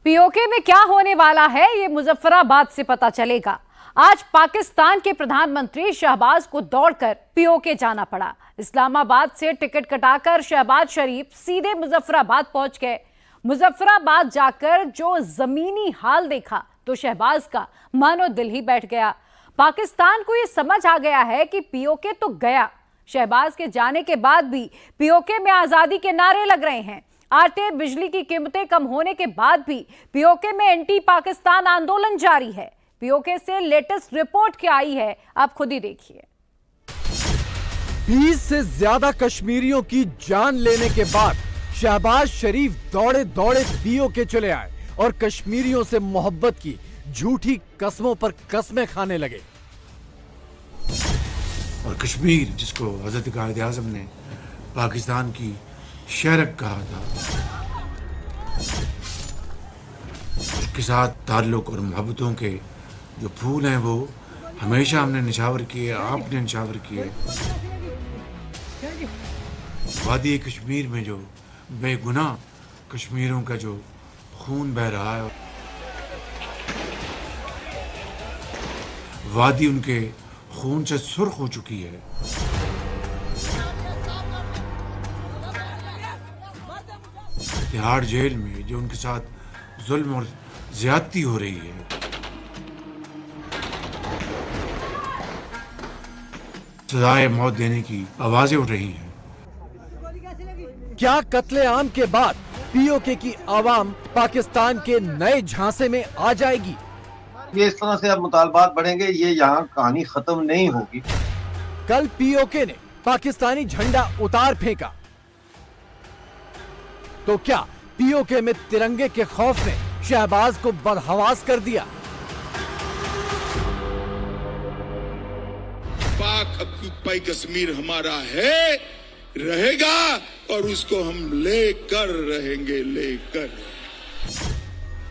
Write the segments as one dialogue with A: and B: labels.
A: PoK में क्या होने वाला है ये मुजफ्फराबाद से पता चलेगा। आज पाकिस्तान के प्रधानमंत्री शहबाज को दौड़कर पीओके जाना पड़ा। इस्लामाबाद से टिकट कटाकर शहबाज शरीफ सीधे मुजफ्फराबाद पहुंच गए। मुजफ्फराबाद जाकर जो जमीनी हाल देखा तो शहबाज का मानो दिल ही बैठ गया। पाकिस्तान को यह समझ आ गया है कि पीओके तो गया, शहबाज के जाने के बाद भी पीओके में आजादी के नारे लग रहे हैं। आटे बिजली की कीमतें कम होने के बाद भी पीओके में एंटी पाकिस्तान आंदोलन जारी है। पीओके से लेटेस्ट रिपोर्ट क्या आई है, आप खुद ही देखिए।
B: 20 से ज्यादा कश्मीरियों की जान लेने के बाद शहबाज शरीफ दौड़े दौड़े पीओके चले आए और कश्मीरियों से मोहब्बत की झूठी कस्मों पर कस्में खाने लगे।
C: और कश्मीर, जिसको हजरत कायद आज़म ने पाकिस्तान की शहरक कहा था, उसके साथ ताल्लुक और मोहब्बतों के जो फूल हैं वो हमेशा हमने निछावर किए, आपने निछावर किए। वादी कश्मीर में जो बेगुनाह कश्मीरों का जो खून बह रहा है, वादी उनके खून से सुर्ख हो चुकी है। तिहाड़ जेल में जो उनके साथ जुल्म और ज्यादती हो रही है, सजाए मौत देने की आवाजें उठ रही हैं।
B: क्या कत्लेआम के बाद पीओके की आवाम पाकिस्तान के नए झांसे में आ जाएगी?
D: ये इस तरह से अब मुतालबात बढ़ेंगे, ये यहाँ कहानी खत्म नहीं होगी।
B: कल पीओके ने पाकिस्तानी झंडा उतार फेंका तो क्या पीओके में तिरंगे के खौफ ने शहबाज को बदहवास कर दिया?
E: पाक ऑक्यूपाई कश्मीर हमारा है, रहेगा और उसको हम लेकर रहेंगे, लेकर।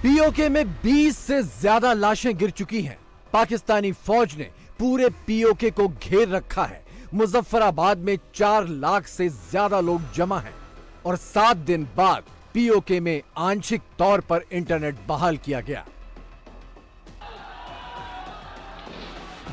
B: पीओके में 20 से ज्यादा लाशें गिर चुकी हैं। पाकिस्तानी फौज ने पूरे पीओके को घेर रखा है। मुजफ्फराबाद में 4 लाख से ज्यादा लोग जमा हैं और 7 दिन बाद पीओके में आंशिक तौर पर इंटरनेट बहाल किया गया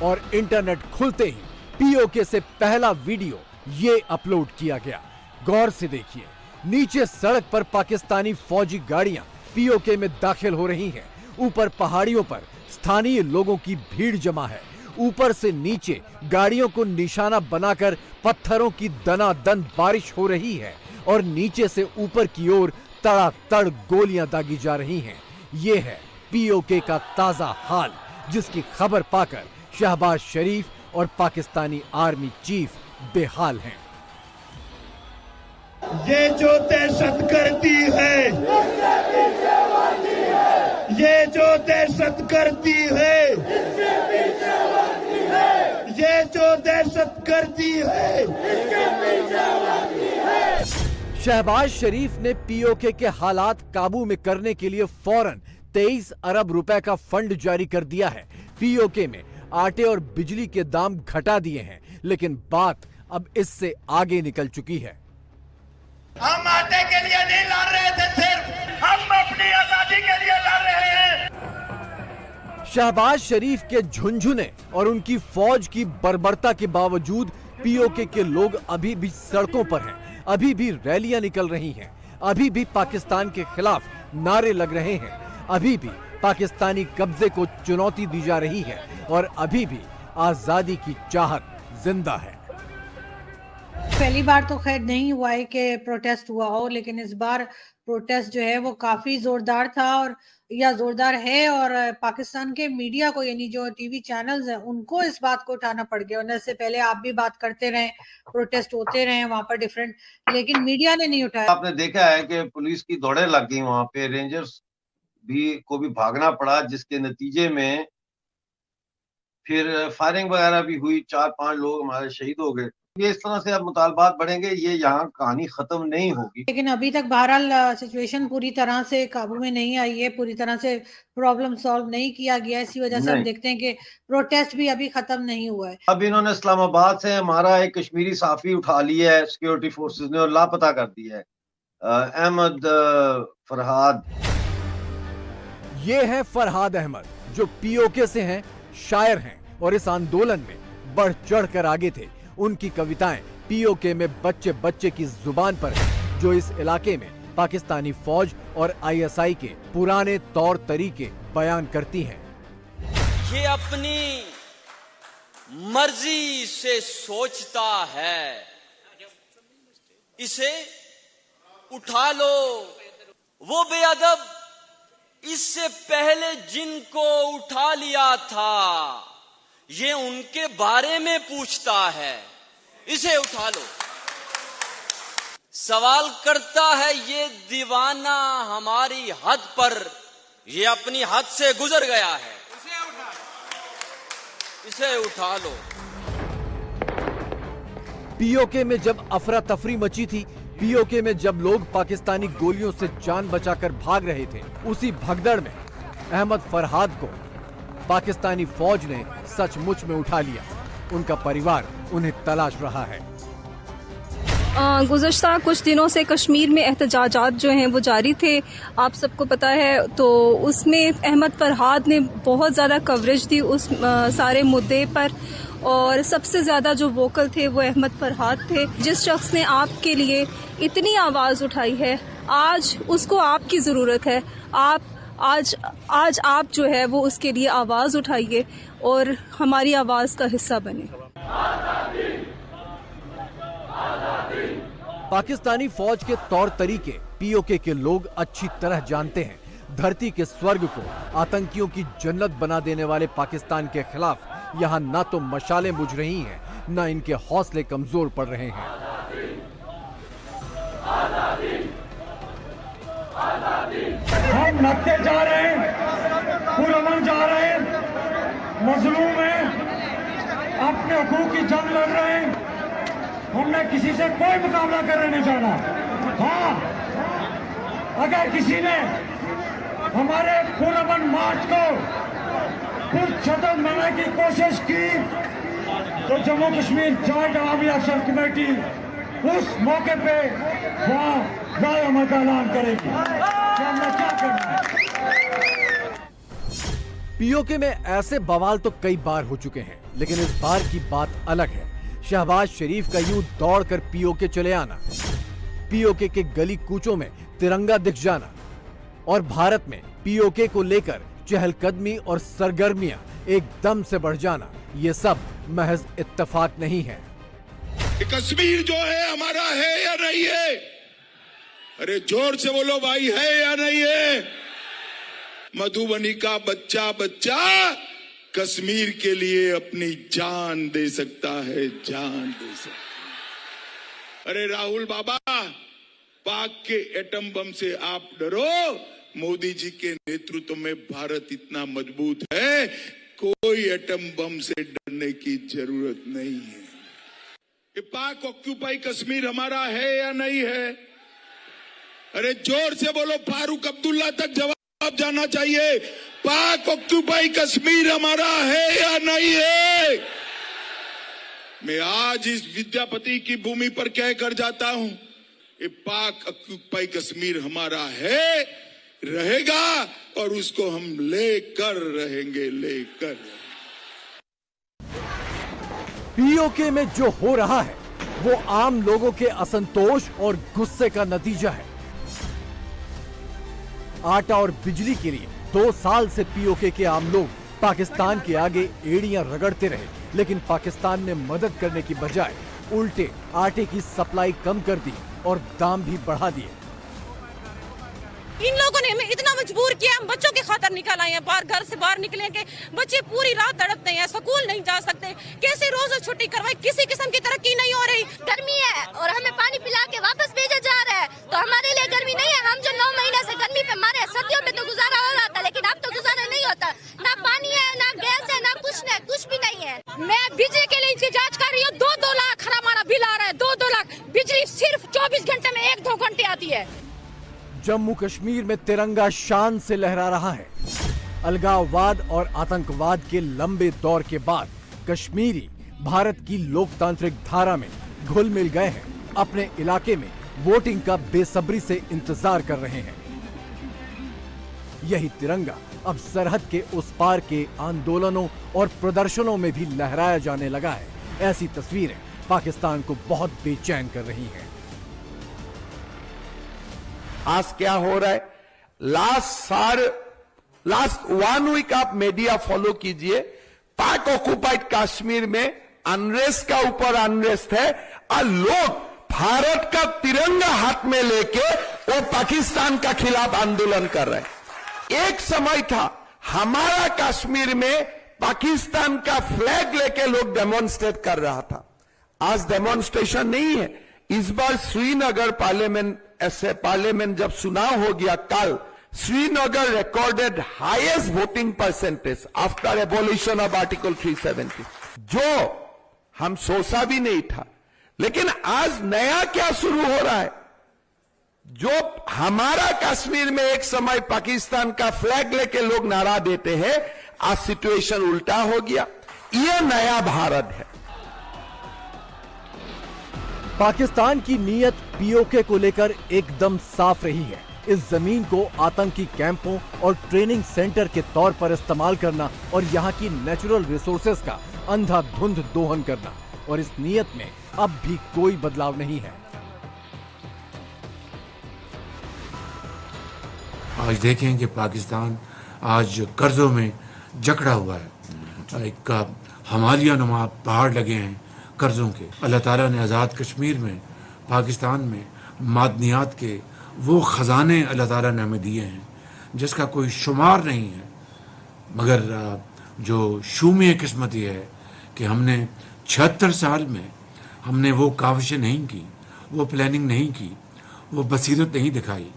B: और इंटरनेट खुलते ही पीओके से पहला वीडियो ये अपलोड किया गया। गौर से देखिए, नीचे सड़क पर पाकिस्तानी फौजी गाड़ियां पीओके में दाखिल हो रही हैं। ऊपर पहाड़ियों पर स्थानीय लोगों की भीड़ जमा है। ऊपर से नीचे गाड़ियों को निशाना बनाकर पत्थरों की दनादन बारिश हो रही है और नीचे से ऊपर की ओर तड़ातड़ गोलियां दागी जा रही हैं। ये है पीओके का ताजा हाल, जिसकी खबर पाकर शहबाज शरीफ और पाकिस्तानी आर्मी चीफ बेहाल हैं।
F: ये जो दहशत गर्दी है, ये जो दहशत गर्दी है, ये जो दहशत गर्दी है।
B: शहबाज शरीफ ने पीओके के हालात काबू में करने के लिए फौरन 23 अरब रुपए का फंड जारी कर दिया है। पीओके में आटे और बिजली के दाम घटा दिए हैं, लेकिन बात अब इससे आगे निकल चुकी है।
F: हम आटे के लिए नहीं लड़ रहे थे, सिर्फ हम अपनी आजादी के लिए लड़ रहे हैं।
B: शहबाज शरीफ के झुंझुने और उनकी फौज की बर्बरता के बावजूद पीओके के लोग अभी भी सड़कों पर हैं, अभी भी रैलियां निकल रही हैं, अभी भी पाकिस्तान के खिलाफ नारे लग रहे हैं, अभी भी पाकिस्तानी कब्जे को चुनौती दी जा रही है और अभी भी आजादी की चाहत जिंदा है।
G: पहली बार तो खैर नहीं हुआ है कि प्रोटेस्ट हुआ हो, लेकिन इस बार प्रोटेस्ट जो है वो काफी जोरदार था और या जोरदार है। और पाकिस्तान के मीडिया को, यानी जो टीवी चैनल्स हैं, उनको इस बात को उठाना पड़ गया। और इससे पहले आप भी बात करते रहे, प्रोटेस्ट होते रहे वहां पर डिफरेंट, लेकिन मीडिया ने नहीं उठाया।
D: आपने देखा है कि पुलिस की दौड़े लग गई, वहां पे रेंजर्स को भी भागना पड़ा, जिसके नतीजे में फिर फायरिंग वगैरह भी हुई। 4-5 लोग हमारे शहीद हो गए। ये इस तरह से अब मुतालबात बढ़ेंगे, ये यहाँ कहानी खत्म नहीं होगी।
G: लेकिन अभी तक बहरहाल सिचुएशन पूरी तरह से काबू में नहीं आई है, पूरी तरह से प्रॉब्लम सॉल्व नहीं किया गया। इसी वजह से हम देखते हैं कि प्रोटेस्ट भी अभी खत्म नहीं हुआ है।
D: अब इन्होंने इस्लामाबाद से हमारा एक कश्मीरी साफी उठा लिया है सिक्योरिटी फोर्सेस ने और लापता कर दिया है, अहमद फरहाद।
B: ये है फरहाद अहमद, जो पीओके से हैं, शायर हैं और इस आंदोलन में बढ़ चढ़कर आगे थे। उनकी कविताएं पीओके में बच्चे बच्चे की जुबान पर हैं, जो इस इलाके में पाकिस्तानी फौज और आईएसआई के पुराने तौर तरीके बयान करती हैं।
H: ये अपनी मर्जी से सोचता है, इसे उठा लो। वो बेअदब इससे पहले जिनको उठा लिया था, ये उनके बारे में पूछता है, इसे उठा लो। सवाल करता है ये दीवाना हमारी हद पर, ये अपनी हद से गुजर गया है, इसे उठा लो।
B: पीओके में जब अफरा तफरी मची थी, पीओके में जब लोग पाकिस्तानी गोलियों से जान बचाकर भाग रहे थे, उसी भगदड़ में अहमद फरहाद को पाकिस्तानी फौज ने सचमुच में उठा लिया। उनका परिवार उन्हें तलाश रहा है।
I: गुज़श्ता कुछ दिनों से कश्मीर में एहतजाजात जो हैं वो जारी थे, आप सबको पता है। तो उसमें अहमद फरहाद ने बहुत ज़्यादा कवरेज दी उस सारे मुद्दे पर, और सबसे ज़्यादा जो वोकल थे वो अहमद फरहाद थे। जिस शख्स ने आपके लिए इतनी आवाज़ उठाई है, आज उसको आपकी ज़रूरत है। आज आप जो है वो उसके लिए आवाज़ उठाइए और हमारी आवाज़ का हिस्सा बने।
B: पाकिस्तानी फौज के तौर तरीके पीओके के लोग अच्छी तरह जानते हैं। धरती के स्वर्ग को आतंकियों की जन्नत बना देने वाले पाकिस्तान के खिलाफ यहाँ न तो मशालें बुझ रही हैं, न इनके हौसले कमजोर पड़ रहे हैं।
F: हम नत्थे जा रहे हैं, पुरअमन जा रहे हैं, मजलूम हैं, अपने हकूक की जंग लड़ रहे हैं। हमने किसी से कोई मुकाबला करने नहीं जाना। हाँ, अगर किसी ने हमारे पुरअमन मार्च को कुछ छतन बनाने की कोशिश की, तो Jammu Kashmir joint army action committee उस मौके पे वहाँ राय अमल का ऐलान करेगी कि हमने क्या करना है।
B: पीओके में ऐसे बवाल तो कई बार हो चुके हैं, लेकिन इस बार की बात अलग है। शहबाज शरीफ का यूं दौड़कर पीओके चले आना, पीओके के गली कूचों में तिरंगा दिख जाना और भारत में पीओके को लेकर चहलकदमी और सरगर्मियां एकदम से बढ़ जाना, ये सब महज इत्तेफाक नहीं है।
E: कश्मीर जो है हमारा है या नहीं है? अरे जोर से बोलो भाई, है या नहीं है? मधुबनी का बच्चा कश्मीर के लिए अपनी जान दे सकता है, जान दे सकता है। अरे राहुल बाबा, पाक के एटम बम से आप डरो, मोदी जी के नेतृत्व में भारत इतना मजबूत है, कोई एटम बम से डरने की जरूरत नहीं है। ये पाक ऑक्यूपाई कश्मीर हमारा है या नहीं है? अरे जोर से बोलो, फारूक अब्दुल्ला तक जवाब जाना चाहिए। पाक ऑक्यूपाई कश्मीर हमारा है या नहीं है? मैं आज इस विद्यापति की भूमि पर कहकर जाता हूं, ये पाक ऑक्यूपाई कश्मीर हमारा है, रहेगा और उसको हम लेकर रहेंगे, लेकर।
B: पीओके में जो हो रहा है वो आम लोगों के असंतोष और गुस्से का नतीजा है। आटा और बिजली के लिए 2 साल से पीओके के आम लोग पाकिस्तान के आगे एड़ियां रगड़ते रहे, लेकिन पाकिस्तान ने मदद करने की बजाय उल्टे आटे की सप्लाई कम कर दी और दाम भी बढ़ा दिए।
J: इन लोगों ने हमें इतना मजबूर किया, हम बच्चों के खातर निकल आए हैं। बाहर घर से बाहर निकलेंगे, बच्चे पूरी रात तड़पते हैं, स्कूल नहीं जा सकते। कैसे रोज छुट्टी करवाई, किसी किस्म की तरक्की नहीं हो रही।
K: गर्मी है और हमें पानी पिला के वापस भेजा जा रहा है, तो हमारे लिए गर्मी नहीं है। हम जो 9 महीने से गर्मी पे मारे, सर्दियों में तो गुजारा हो रहा था, लेकिन अब तो गुजारा नहीं होता। ना पानी है, ना गैस है, ना कुछ भी नहीं है।
J: मैं बिजली के लिए इंतजार कर रही हूँ, 2-2 लाख हमारा बिल आ रहा है, 2-2 लाख। बिजली सिर्फ 24 घंटे में 1-2 घंटे आती है।
B: जम्मू कश्मीर में तिरंगा शान से लहरा रहा है। अलगाववाद और आतंकवाद के लंबे दौर के बाद कश्मीरी भारत की लोकतांत्रिक धारा में घुल मिल गए हैं। अपने इलाके में वोटिंग का बेसब्री से इंतजार कर रहे हैं। यही तिरंगा अब सरहद के उस पार के आंदोलनों और प्रदर्शनों में भी लहराया जाने लगा है। ऐसी तस्वीरें पाकिस्तान को बहुत बेचैन कर रही हैं।
L: आज क्या हो रहा है, लास्ट 1 वीक आप मीडिया फॉलो कीजिए, पाक ऑक्युपाइड कश्मीर में अनरेस्ट का ऊपर अनरेस्ट है और लोग भारत का तिरंगा हाथ में लेके वो पाकिस्तान का खिलाफ आंदोलन कर रहे हैं। एक समय था हमारा कश्मीर में पाकिस्तान का फ्लैग लेके लोग डेमोन्स्ट्रेट कर रहा था। आज डेमोन्स्ट्रेशन नहीं है। इस बार श्रीनगर पार्लियामेंट जब चुनाव हो गया कल, Srinagar recorded highest voting percentage after abolition of article 370, जो हम सोचा भी नहीं था। लेकिन आज नया क्या शुरू हो रहा है, जो हमारा कश्मीर में एक समय पाकिस्तान का फ्लैग लेके लोग नारा देते हैं, आज सिचुएशन उल्टा हो गया। ये नया भारत है।
B: पाकिस्तान की नीयत पीओके को लेकर एकदम साफ रही है। इस जमीन को आतंकी कैंपों और ट्रेनिंग सेंटर के तौर पर इस्तेमाल करना और यहाँ की नेचुरल रिसोर्सेज का अंधाधुंध दोहन करना, और इस नीयत में अब भी कोई बदलाव नहीं है।
C: आज देखें कि पाकिस्तान आज कर्जों में जकड़ा हुआ है। एक हिमालय नुमा पहाड़ लगे हैं कर्जों के। अल्लाह ताला ने आज़ाद कश्मीर में, पाकिस्तान में मादनियात के वो ख़जाने अल्लाह ताला ने हमें दिए हैं जिसका कोई शुमार नहीं है। मगर जो शूमी किस्मत ये है कि हमने 76 साल में हमने वो काविशें नहीं की, वो प्लानिंग नहीं की, वो बसीरत नहीं दिखाई,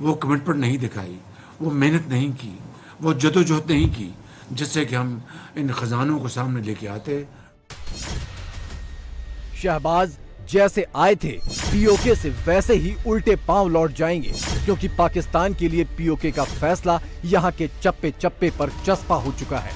C: वो कमिटमेंट नहीं दिखाई, वो मेहनत नहीं की, वो जदोजहद नहीं की जिससे कि हम इन खजानों को सामने लेके आते।
B: शहबाज जैसे आए थे पीओके से वैसे ही उल्टे पांव लौट जाएंगे, क्योंकि पाकिस्तान के लिए पीओके का फैसला यहां के चप्पे चप्पे पर चस्पा हो चुका है।